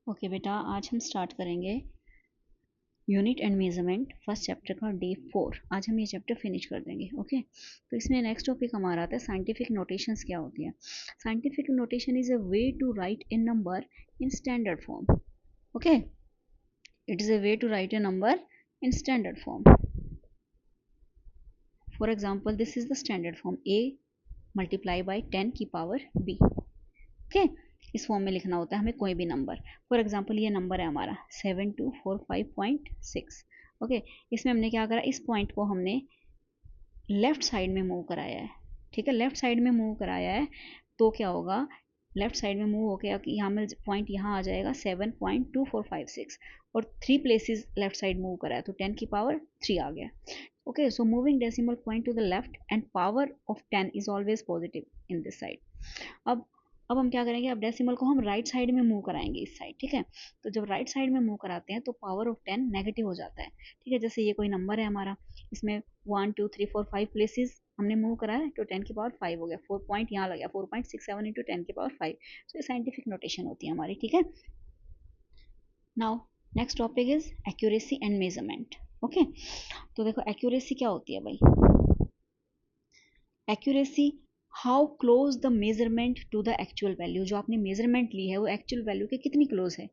Okay बेटा, आज हम स्टार्ट करेंगे unit and measurement first chapter का डे 4। आज हम ये चैप्टर फिनिश कर देंगे। ओके, तो इसमें नेक्स्ट टॉपिक हमारा आता है साइंटिफिक नोटेशंस क्या होती है। Scientific notation is a way to write a number in standard form. Okay, it is a way to write a number in standard form. For example, this is the standard form a multiply by 10 की power b। Okay, इस form में लिखना होता है हमें कोई भी नंबर। फॉर एग्जांपल ये नंबर है हमारा 7245.6। ओके, इसमें हमने क्या करा, इस पॉइंट को हमने लेफ्ट साइड में मूव कराया है। ठीक है, लेफ्ट साइड में मूव कराया है तो क्या होगा, लेफ्ट साइड में मूव होकर यहाँ में पॉइंट यहाँ आ जाएगा 7.2456 और 3 प्लेसेस लेफ्ट साइड मूव करा है तो 10 की पावर 3 आ गया। Okay, so moving decimal point two the left and power of 10 is always positive in this side. अब हम क्या करेंगे, अब डेसिमल को हम राइट साइड में मूव कराएंगे इस साइड। ठीक है, तो जब राइट साइड में मूव कराते हैं तो पावर ऑफ 10 नेगेटिव हो जाता है। ठीक है, जैसे ये कोई नंबर है हमारा, इसमें 1 2 3 4 5 प्लेसेस हमने मूव करा है तो 10 की पावर 5 हो गया। 4 पॉइंट यहाँ लग गया, 4.67 इंटू 10 की पावर 5। तो ये साइंटिफिक नोटेशन होती है हमारी। ठीक है, now next topic is accuracy and measurement. Okay, तो देखो एक्यूरेसी क्या होती है भाई। Accuracy, how close the measurement to the actual value. जो आपने मेजरमेंट ली है वो एक्चुअल वैल्यू के कितनी क्लोज है,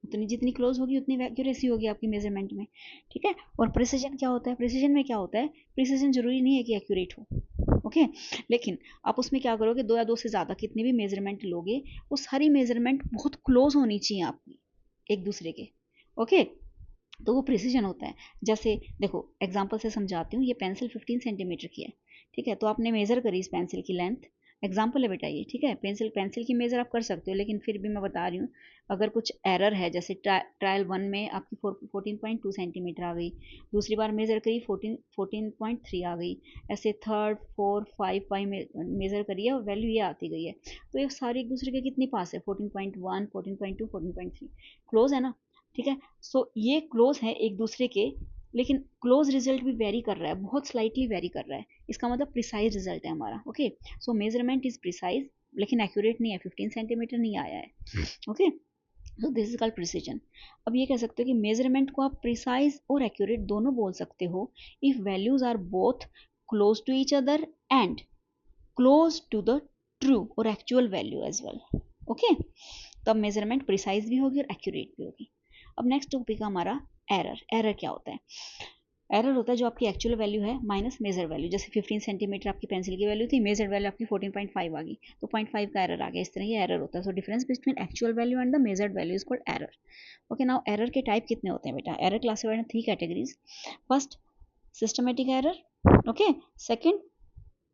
उतनी जितनी क्लोज होगी उतनी एक्यूरेसी होगी आपकी मेजरमेंट में। ठीक है, और प्रिसीजन क्या होता है, प्रिसीजन में क्या होता है, प्रिसीजन जरूरी नहीं है कि एक्यूरेट हो। ओके, लेकिन आप उसमें क्या करोगे, 2 या 2 से ज़्यादा कितनी भी मेजरमेंट लोगे वो सारी मेजरमेंट बहुत क्लोज होनी चाहिए आपकी एक दूसरे के। ओके, तो वो प्रिसीजन होता है। जैसे देखो एग्जांपल से समझाती हूँ, ये पेंसिल 15 सेंटीमीटर की है। ठीक है, तो आपने मेज़र करी इस पेंसिल की लेंथ, एग्जाम्पल है बेटा ये। ठीक है, पेंसिल की मेज़र आप कर सकते हो, लेकिन फिर भी मैं बता रही हूँ अगर कुछ एरर है, जैसे ट्रायल 1 में आपकी 14.2 सेंटीमीटर आ गई, दूसरी बार मेज़र करी 14.3 आ गई, ऐसे थर्ड 4 5 5 मेज़र करी है और वैल्यू ये आती गई है। तो ये सारे एक दूसरे के कितनी पास है, 14.1 14.2 14.3, क्लोज है ना। ठीक है, सो ये क्लोज है एक दूसरे के, लेकिन क्लोज रिजल्ट भी वेरी कर रहा है, बहुत स्लाइटली वेरी कर रहा है। इसका मतलब प्रिसाइज रिजल्ट है हमारा। Okay, so measurement is precise लेकिन एक्यूरेट नहीं है, 15 सेंटीमीटर नहीं आया है। ओके, तो दिस इज कॉल्ड प्रिसीजन। अब ये कह सकते हो कि मेजरमेंट को आप प्रिसाइज और एक्यूरेट दोनों बोल सकते हो if values are both close to each other and close to the true और actual value as well. Okay, तब मेजरमेंट प्रिसाइज भी होगी और एक्यूरेट भी होगी। अब नेक्स्ट टॉपिक हमारा एरर। एरर क्या होता है, एरर होता है जो आपकी एक्चुअल वैल्यू है माइनस मेजर वैल्यू। जैसे 15 सेंटीमीटर आपकी पेंसिल की वैल्यू थी, मेजर वैल्यू आपकी 14.5 आ गई तो 0.5 का एरर आ गया। इस तरह ये एरर होता है। So difference between actual value and the measured value is called error. Okay, now error के टाइप कितने होते हैं बेटा, error classified in 3 categories. First systematic error, okay, second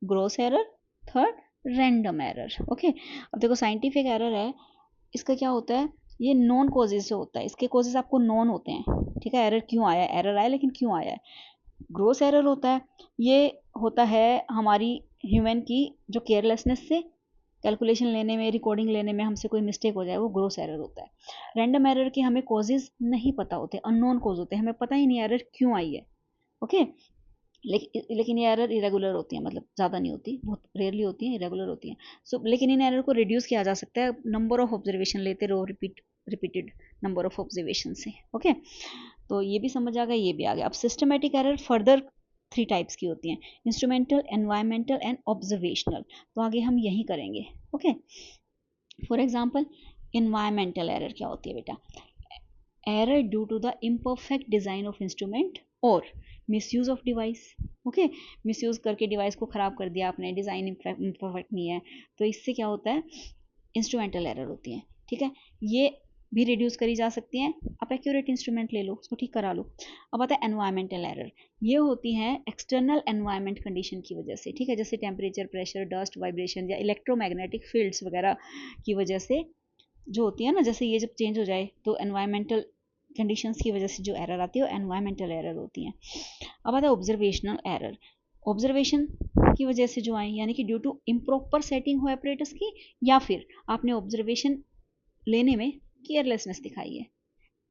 gross error, third random error. Okay, अब देखो scientific error है, इसका क्या होता है, ये नॉन कॉजेज से होता है, इसके कॉजेज आपको नॉन होते हैं। ठीक है, एरर क्यों आया, एरर आया लेकिन क्यों आया है। ग्रोस एरर होता है, ये होता है हमारी ह्यूमन की जो केयरलेसनेस से कैलकुलेशन लेने में, रिकॉर्डिंग लेने में हमसे कोई मिस्टेक हो जाए, वो ग्रोस एरर होता है। रैंडम एरर के हमें कॉजेज नहीं पता होते, अननोन कॉज होते हैं, हमें पता ही नहीं एरर क्यों आई है। ओके, लेकिन ये एरर इरेगुलर होती है, मतलब ज़्यादा नहीं होती, बहुत रेयरली होती है, इरेगुलर होती हैं। सो लेकिन इन एरर को रिड्यूस किया जा सकता है नंबर ऑफ ऑब्जर्वेशन लेते रहो, रिपीटेड नंबर ऑफ ऑब्जर्वेशन से। ओके, तो ये भी समझ आ गया, ये भी आ गया। अब सिस्टमेटिक एरर फर्दर 3 टाइप्स की होती हैं, इंस्ट्रूमेंटल, एनवायरमेंटल एंड ऑब्जर्वेशनल। तो आगे हम यही करेंगे। Okay, for example environmental error क्या होती है बेटा, error due to the imperfect design of instrument और misuse of device. Okay, misuse करके डिवाइस को ख़राब कर दिया आपने, डिज़ाइन इम्परफेक्ट नहीं है, तो इससे क्या होता है, इंस्ट्रूमेंटल एरर होती है। ठीक है, ये भी रिड्यूस करी जा सकती हैं, आप एक्यूरेट इंस्ट्रूमेंट ले लो, उसको ठीक करा लो। अब आता है एनवायरमेंटल एरर, ये होती हैं एक्सटर्नल एनवायरमेंट कंडीशन की वजह से। ठीक है, जैसे टेम्परेचर, प्रेशर, डस्ट, वाइब्रेशन या इलेक्ट्रोमैग्नेटिक फील्ड्स वगैरह की वजह से जो होती है ना, जैसे ये जब चेंज हो जाए तो एनवायरमेंटल कंडीशंस की वजह से जो एरर आती है वो एनवायरमेंटल एरर होती है। अब आता है ऑब्जर्वेशनल एरर, ऑब्जर्वेशन की वजह से जो आई, यानी कि ड्यू टू इम्प्रॉपर सेटिंग हो एपरेटस की, या फिर आपने ऑब्जर्वेशन लेने में केयरलेसनेस दिखाई है।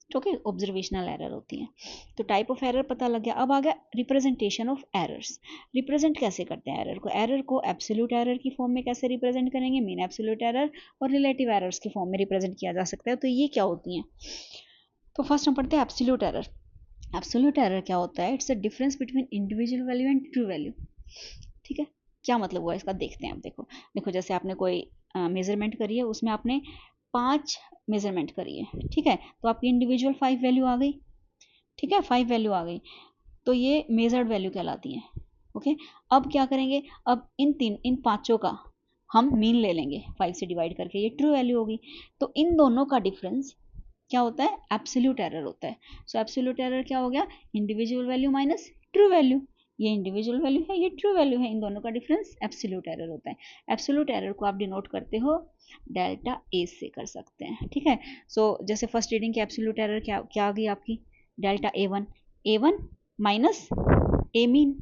ओके, ऑब्जर्वेशनल एरर होती हैं। तो टाइप ऑफ एरर पता लग गया। अब आ गया रिप्रेजेंटेशन ऑफ एरर्स। रिप्रेजेंट कैसे करते हैं एरर को? एरर को एब्सोल्यूट एरर की फॉर्म में कैसे रिप्रेजेंट करेंगे? मीन एब्सोल्यूट एरर और रिलेटिव एरर्स की फॉर्म में रिप्रेजेंट किया जा सकता है। तो ये क्या होती हैं? तो फर्स्ट हम पढ़ते हैं एब्सोल्यूट एरर। एब्सोल्यूट एरर क्या होता है? It's the difference between individual value and true value. ठीक है, क्या मतलब हुआ इसका? देखते हैं। अब देखो देखो, जैसे आपने कोई मेजरमेंट करी है, उसमें आपने 5 मेजरमेंट करी है, ठीक है, तो आपकी इंडिविजुअल 5 वैल्यू आ गई। ठीक है, 5 वैल्यू आ गई, तो ये मेजर्ड वैल्यू कहलाती है। ओके, अब क्या करेंगे? अब इन पांचों का हम मीन ले लेंगे 5 से डिवाइड करके, ये ट्रू वैल्यू होगी। तो इन दोनों का डिफरेंस क्या होता है? एब्सोल्यूट एरर होता है। सो एब्सोल्यूट एरर क्या हो गया? Individual value minus true value. ये इंडिविजुअल वैल्यू है, ये ट्रू वैल्यू है, इन दोनों का डिफरेंस एब्सोल्यूट एरर होता है। एब्सोल्यूट एरर को आप डिनोट करते हो डेल्टा ए से कर सकते हैं। ठीक है, सो जैसे फर्स्ट रीडिंग की एब्सोल्यूट एरर क्या क्या आ गई आपकी? Delta A one minus A mean.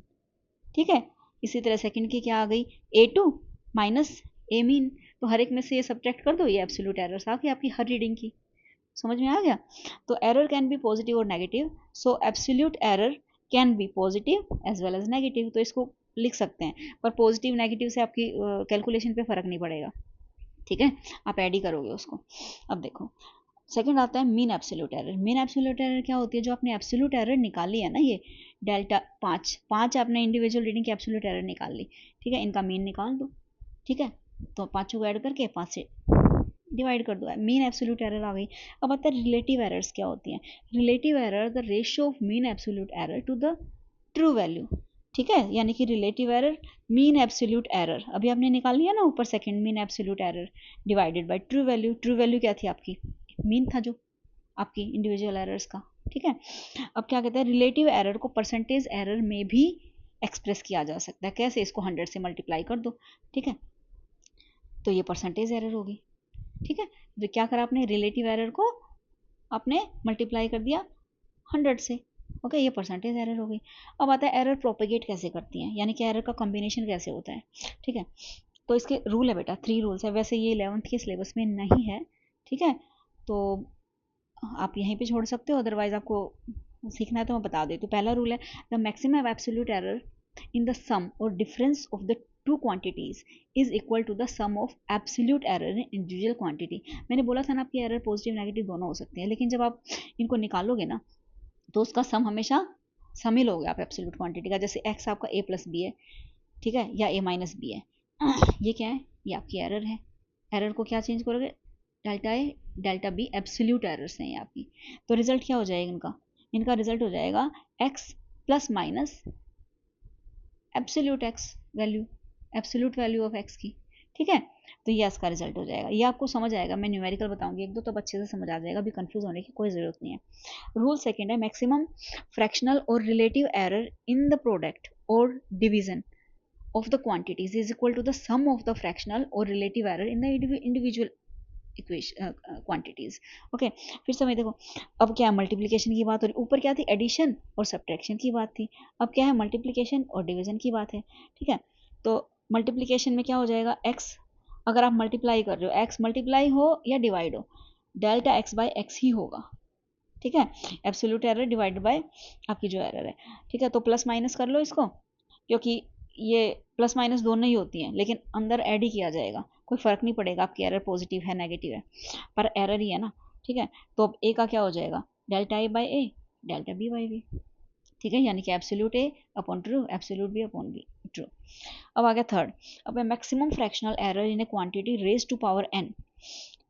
ठीक है, इसी तरह सेकंड की क्या आ गई? A2 माइनस ए मीन। तो हर एक में से ये सब्ट्रैक्ट कर दो, ये एब्सोल्यूट एरर्स आ गई आपकी हर रीडिंग की। समझ में आ गया? तो एरर कैन बी पॉजिटिव और negative. So absolute error can be positive as well as negative. तो इसको लिख सकते हैं, पर पॉजिटिव नेगेटिव से आपकी कैलकुलेशन पे फर्क नहीं पड़ेगा। ठीक है, आप ऐड ही करोगे उसको। अब देखो, सेकंड आता है mean absolute error. Mean absolute error क्या होती है? जो आपने एब्सोल्यूट एरर निकाली है ना, ये डेल्टा 5 आपने इंडिविजुअल रीडिंग की एब्सोल्यूट एरर निकाल ली। ठीक है, इनका मीन निकाल दो। ठीक है, तो पाँचों को ऐड करके 5 से डिवाइड कर दो, मीन एब्सोल्यूट एरर आ गई। अब आता है रिलेटिव एरर्स क्या होती हैं? Relative error the ratio of mean absolute error to the true value. ठीक है, यानी कि relative error mean absolute error अभी आपने निकाल लिया ना ऊपर, second mean absolute error divided by true value. True value क्या थी आपकी? मीन था जो आपकी इंडिविजुअल एरर्स का। ठीक है, अब क्या कहते हैं? रिलेटिव एरर को परसेंटेज एरर में भी एक्सप्रेस किया जा सकता है। कैसे? इसको 100 से मल्टीप्लाई कर दो। ठीक है, तो ये परसेंटेज एरर होगी। ठीक है, तो क्या करा आपने? रिलेटिव एरर को आपने मल्टीप्लाई कर दिया 100 से। ओके, ये परसेंटेज एरर हो गई। अब आता है एरर प्रोपेगेट कैसे करती है, यानी कि एरर का कॉम्बिनेशन कैसे होता है। ठीक है, तो इसके रूल है बेटा, 3 रूल्स है। वैसे ये 11th के सिलेबस में नहीं है। ठीक है, तो आप यहीं पे छोड़ सकते हो, अदरवाइज आपको सीखना है तो मैं बता देती हूँ। पहला रूल है the maximum absolute error in the sum और difference of the two quantities is equal to the sum of absolute error in individual quantity. मैंने बोला था ना आपकी एरर पॉजिटिव नेगेटिव दोनों हो सकते हैं, लेकिन जब आप इनको निकालोगे ना तो उसका सम हमेशा सम ही लोगे आप एब्सोल्यूट क्वांटिटी का। जैसे एक्स आपका ए प्लस बी है, ठीक है, या ए माइनस बी है। ये क्या है? ये आपकी एरर है। एरर को क्या चेंज करोगे? Delta A delta B absolute errors हैं ये आपकी। तो रिजल्ट क्या हो जाएगा इनका? इनका रिजल्ट हो जाएगा x plus minus absolute x value, absolute value of x की। ठीक है, तो ये इसका रिजल्ट हो जाएगा। ये आपको समझ आएगा, मैं न्यूमेरिकल बताऊंगी एक दो, तब अच्छे से समझ आ जाएगा, अभी कंफ्यूज होने की कोई जरूरत नहीं है। रूल सेकंड है मैक्सिमम फ्रैक्शनल और relative error in the product और division of the quantities is equal to the sum of the fractional or relative error in the individual equation quantities. Okay, फिर से मैं देखो, अब क्या है? मल्टीप्लिकेशन की बात हो रही, ऊपर क्या थी? एडिशन और सब्ट्रैक्शन की बात थी। अब क्या है? मल्टीप्लिकेशन और डिवीजन की बात है। ठीक है, तो मल्टीप्लिकेशन में क्या हो जाएगा? एक्स अगर आप मल्टीप्लाई कर रहे हो, एक्स मल्टीप्लाई हो या डिवाइड हो, डेल्टा एक्स बाय एक्स ही होगा। ठीक है, एब्सोल्यूट एरर डिवाइड बाय आपकी जो एरर है। ठीक है, तो प्लस माइनस कर लो इसको, क्योंकि ये प्लस माइनस दोनों ही होती हैं, लेकिन अंदर ऐड ही किया जाएगा, कोई फर्क नहीं पड़ेगा आपकी एरर पॉजिटिव है नेगेटिव है, पर एरर ही है ना। ठीक है, तो अब ए का क्या हो जाएगा? Delta A by A delta B by B. ठीक है, यानी कि absolute A upon true, absolute B upon B true. अब आ गया थर्ड। अब maximum fractional error in a quantity raise to power N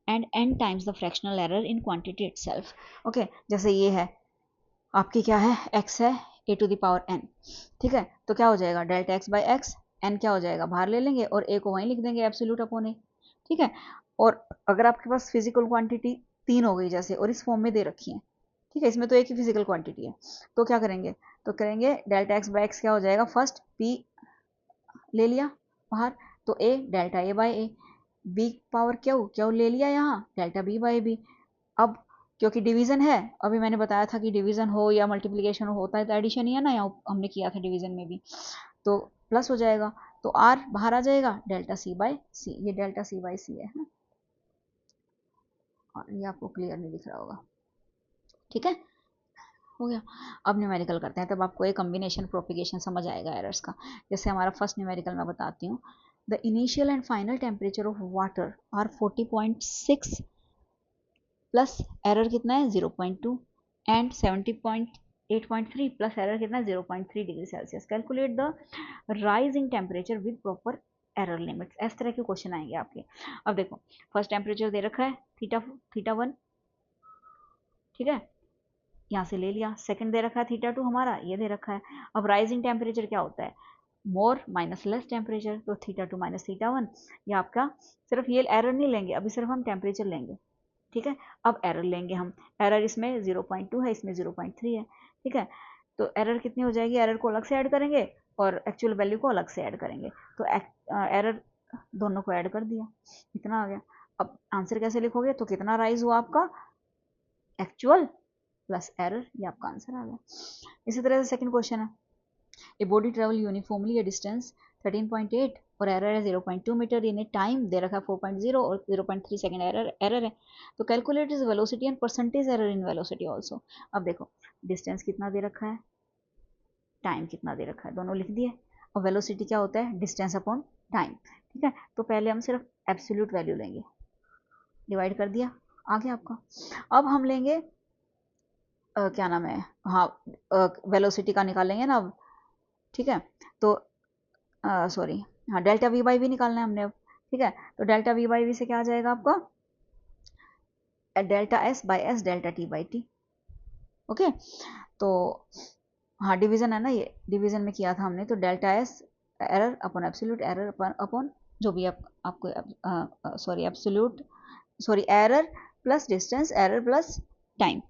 and N times the fractional error in quantity itself. Okay, जैसे ये है आपकी, क्या है? एक्स है A to the power N. ठीक है, तो क्या हो जाएगा? Delta x by x, N क्या हो जाएगा? बाहर ले लेंगे और ए को वहीं लिख देंगे एब्सोल्यूट अपॉन ए। ठीक है, और अगर आपके पास फिजिकल क्वांटिटी 3 हो गई जैसे, और इस फॉर्म में दे रखी है, ठीक है, इसमें तो एक ही फिजिकल क्वांटिटी है, तो क्या करेंगे? तो करेंगे डेल्टा एक्स बाई एक्स क्या हो जाएगा? फर्स्ट पी ले लिया बाहर, तो A delta A by A, B power Q Q ले लिया यहाँ, डेल्टा बी बाई बी। अब क्योंकि डिवीजन है, अभी मैंने बताया था कि डिवीजन हो या मल्टीप्लिकेशन हो, होता है तो एडिशन ही है ना, यहाँ हमने किया था डिवीजन में भी, तो प्लस हो जाएगा, तो आर बाहर आ जाएगा, डेल्टा सी बाई सी, ये डेल्टा सी बाई सी है। और ये आपको क्लियर नहीं दिख रहा होगा, ठीक है, हो गया। अब न्यूमेरिकल करते हैं, तब आपको एक कम्बिनेशन प्रोपिगेशन समझ आएगा एरर्स का। जैसे हमारा फर्स्ट न्यूमेरिकल मैं बताती हूँ, the initial and final temperature of water are 40.6 plus error कितना है 0.2 एंड 70.8.3 प्लस एरर कितना है 0.3 degree Celsius. Calculate the rising temperature with proper error limits. इस तरह के क्वेश्चन आएंगे आपके। अब देखो, फर्स्ट टेम्परेचर दे रखा है थीटा 1, ठीक है, यहाँ से ले लिया। सेकंड दे रखा है थीटा 2 हमारा, ये दे रखा है। अब राइजिंग टेम्परेचर क्या होता है, मोर माइनस लेस टेम्परेचर, तो थीटा 2 माइनस थीटा 1। ये आपका सिर्फ ये एरर नहीं लेंगे, अभी सिर्फ हम टेम्परेचर लेंगे, ठीक है। अब एरर लेंगे हम, एरर इसमें 0.2 है, इसमें 0.3 है, ठीक है। तो एरर कितनी हो जाएगी, एरर को अलग से ऐड करेंगे और एक्चुअल वैल्यू को अलग से ऐड करेंगे। तो एरर दोनों को ऐड कर दिया, इतना आ गया। अब आंसर कैसे लिखोगे, तो कितना राइज हुआ आपका, एक्चुअल प्लस एरर, ये आपका आंसर आ गया। इसी तरह से सेकंड क्वेश्चन है, a body travel uniformly A distance 13.8 और एरर है 0.2 मीटर, इन टाइम दे रखा है 4.0 और 0.3 सेकंड एरर है। तो calculate is velocity and percentage error in velocity also. अब देखो, डिस्टेंस कितना दे रखा है, टाइम कितना दे रखा है, दोनों लिख दिए। और वेलोसिटी क्या होता है, डिस्टेंस अपॉन टाइम, ठीक है। तो पहले हम सिर्फ एब्सोल्यूट वैल्यू लेंगे, डिवाइड कर दिया, आ गया आपका। अब हम लेंगे क्या नाम है, हाँ, वेलोसिटी का निकालेंगे ना अब, ठीक है। तो सॉरी, हाँ, डेल्टा वी बाई वी निकालना है हमने अब, ठीक है। तो डेल्टा वी बाई वी से क्या आ जाएगा आपका, delta S by S delta T by T, okay. तो हाँ, डिवीजन है ना, ये डिवीजन में किया था हमने, तो delta S error upon absolute error upon जो भी आपको sorry absolute sorry error plus distance, error plus time,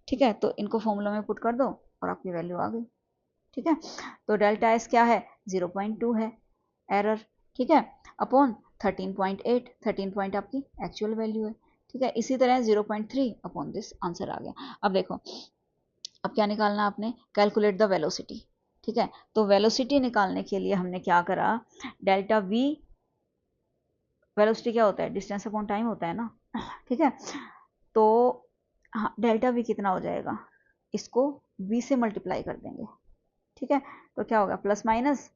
ठीक है। तो इनको फॉर्मूला में पुट कर दो और आपकी वैल्यू आ गई, ठीक है। तो डेल्टा एस क्या है, 0.2 है एरर, ठीक है, अपॉन 13.8, 13 पॉइंट आपकी एक्चुअल वैल्यू है, ठीक है। इसी तरह 0.3 अपॉन दिस, आंसर आ गया। अब देखो, अब क्या निकालना आपने, कैलकुलेट द वेलोसिटी, ठीक है। तो वेलोसिटी निकालने के लिए हमने क्या करा, डेल्टा वी, वेलोसिटी क्या होता है, डिस्टेंस अपॉन टाइम होता है ना, ठीक है। तो हाँ, डेल्टा वी कितना हो जाएगा, इसको वी से मल्टीप्लाई कर देंगे, ठीक है। तो क्या होगा, plus minus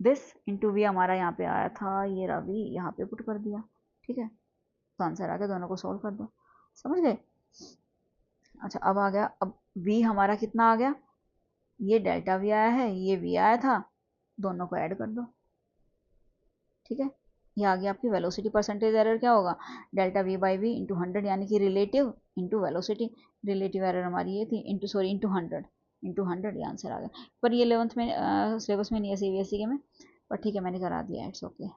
this into V, हमारा यहाँ पे आया था, ये रहा वी, यहाँ पे पुट कर दिया, ठीक है। तो आंसर आ गया, दोनों को सोल्व कर दो, समझ गए। अच्छा, अब आ गया, अब वी हमारा कितना आ गया, ये डेल्टा वी आया है, ये वी आया था, दोनों को ऐड कर दो, ठीक है। ये आ गया आपकी वेलोसिटी। परसेंटेज एरर क्या होगा, delta V by V into 100, यानी कि relative into velocity. Relative error हमारी ये थी, इंटू सॉरी इंटू 100, इंटू 100, ये आंसर आ गया। पर ये 11th में सिलेबस में नहीं है, CBSE के में, पर ठीक है, मैंने करा दिया, इट्स ओके।